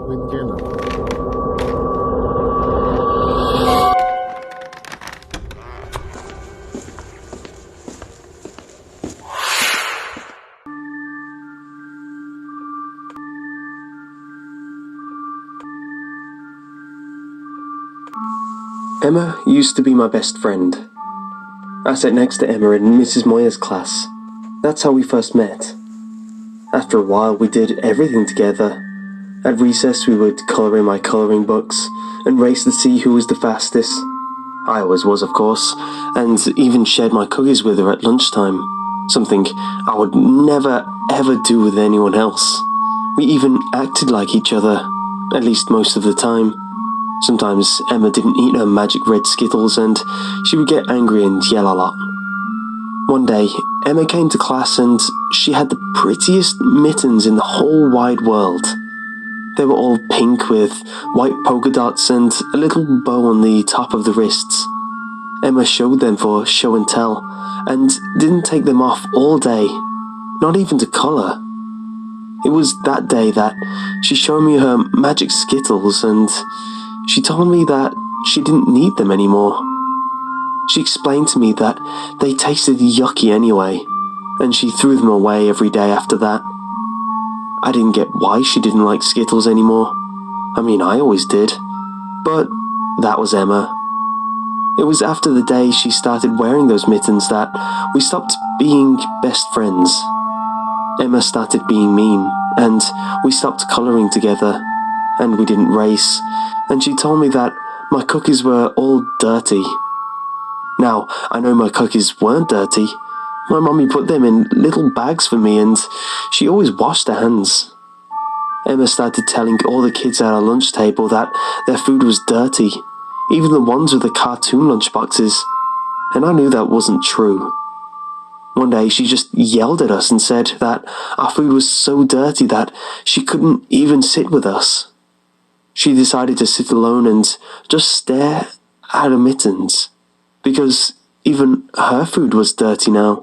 with dinner. Emma used to be my best friend. I sat next to Emma in Mrs. Moyer's class. That's how we first met. After a while, we did everything together. At recess, we would colour in my colouring books and race to see who was the fastest. I always was, of course, and even shared my cookies with her at lunchtime, something I would never ever do with anyone else. We even acted like each other, at least most of the time. Sometimes Emma didn't eat her magic red Skittles and she would get angry and yell a lot. One day, Emma came to class and she had the prettiest mittens in the whole wide world. They were all pink with white polka dots and a little bow on the top of the wrists. Emma showed them for show and tell and didn't take them off all day, not even to colour. It was that day that she showed me her magic Skittles and she told me that she didn't need them anymore. She explained to me that they tasted yucky anyway, and she threw them away every day after that. I didn't get why she didn't like Skittles anymore. I mean, I always did. But that was Emma. It was after the day she started wearing those mittens that we stopped being best friends. Emma started being mean, and we stopped colouring together, and we didn't race, and she told me that my cookies were all dirty. Now, I know my cookies weren't dirty. My mummy put them in little bags for me and she always washed her hands. Emma started telling all the kids at our lunch table that their food was dirty, even the ones with the cartoon lunchboxes, and I knew that wasn't true. One day she just yelled at us and said that our food was so dirty that she couldn't even sit with us. She decided to sit alone and just stare at her mittens, because even her food was dirty now.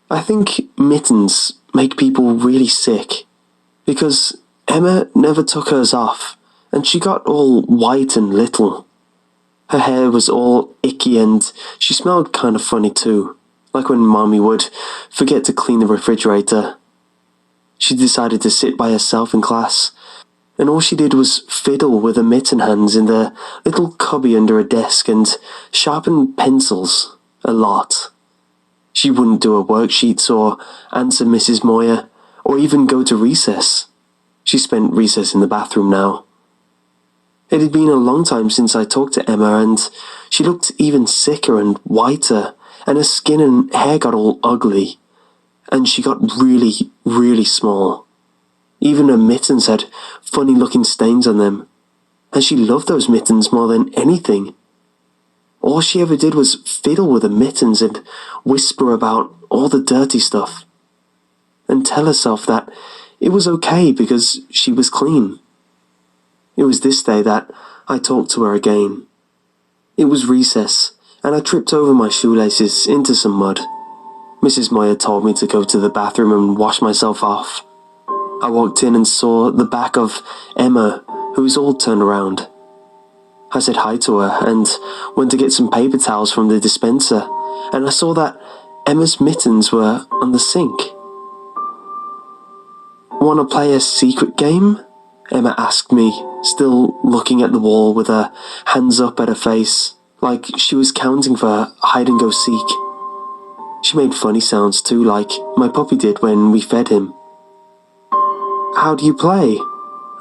I think mittens make people really sick, because Emma never took hers off, and she got all white and little. Her hair was all icky and she smelled kind of funny too, like when Mommy would forget to clean the refrigerator. She decided to sit by herself in class, and all she did was fiddle with her mitten hands in the little cubby under her desk and sharpen pencils a lot. She wouldn't do her worksheets or answer Mrs. Moyer, or even go to recess. She spent recess in the bathroom now. It had been a long time since I talked to Emma, and she looked even sicker and whiter, and her skin and hair got all ugly, and she got really, really small. Even her mittens had funny-looking stains on them, and she loved those mittens more than anything. All she ever did was fiddle with her mittens and whisper about all the dirty stuff, and tell herself that it was okay because she was clean. It was this day that I talked to her again. It was recess, and I tripped over my shoelaces into some mud. Mrs. Moyer told me to go to the bathroom and wash myself off. I walked in and saw the back of Emma, who was all turned around. I said hi to her and went to get some paper towels from the dispenser, and I saw that Emma's mittens were on the sink. "Want to play a secret game?" Emma asked me, still looking at the wall with her hands up at her face, like she was counting for hide-and-go-seek. She made funny sounds too, like my puppy did when we fed him. "How do you play?"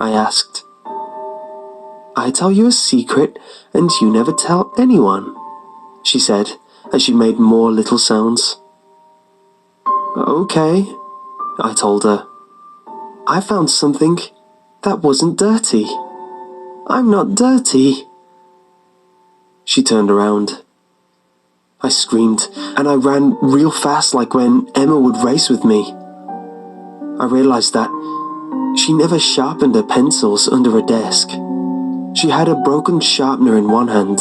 I asked. "I tell you a secret, and you never tell anyone," she said, as she made more little sounds. "Okay," I told her. "I found something that wasn't dirty. I'm not dirty." She turned around. I screamed, and I ran real fast like when Emma would race with me. I realized that she never sharpened her pencils under her desk. She had a broken sharpener in one hand,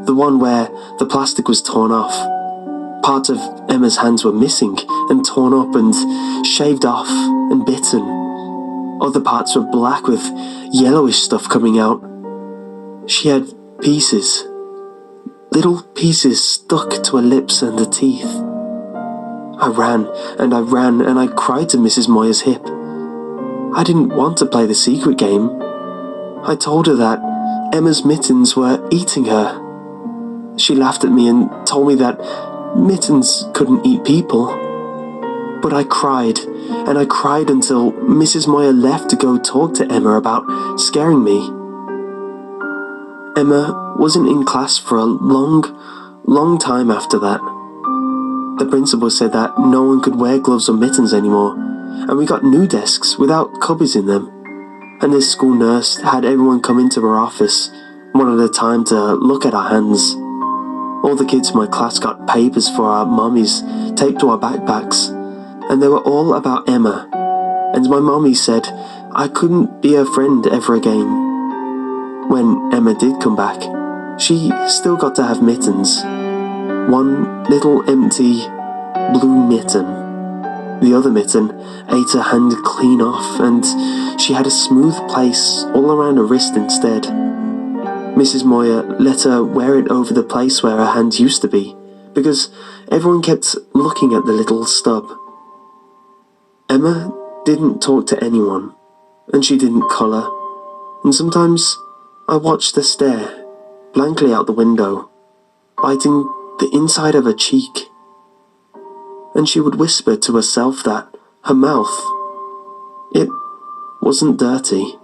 the one where the plastic was torn off. Parts of Emma's hands were missing and torn up and shaved off and bitten. Other parts were black with yellowish stuff coming out. She had pieces, little pieces stuck to her lips and her teeth. I ran and I ran and I cried to Mrs. Moyer's hip. I didn't want to play the secret game. I told her that Emma's mittens were eating her. She laughed at me and told me that mittens couldn't eat people. But I cried, and I cried until Mrs. Moyer left to go talk to Emma about scaring me. Emma wasn't in class for a long time after that. The principal said that no one could wear gloves or mittens anymore, and we got new desks without cupboards in them. And this school nurse had everyone come into her office one at a time to look at our hands. All the kids in my class got papers for our mummies taped to our backpacks, and they were all about Emma, and my mummy said I couldn't be her friend ever again. When Emma did come back, she still got to have mittens. One little empty blue mitten. The other mitten ate her hand clean off, and she had a smooth place all around her wrist instead. Mrs. Moyer let her wear it over the place where her hand used to be, because everyone kept looking at the little stub. Emma didn't talk to anyone, and she didn't colour, and sometimes I watched her stare blankly out the window, biting the inside of her cheek, and she would whisper to herself that her mouth, it wasn't dirty.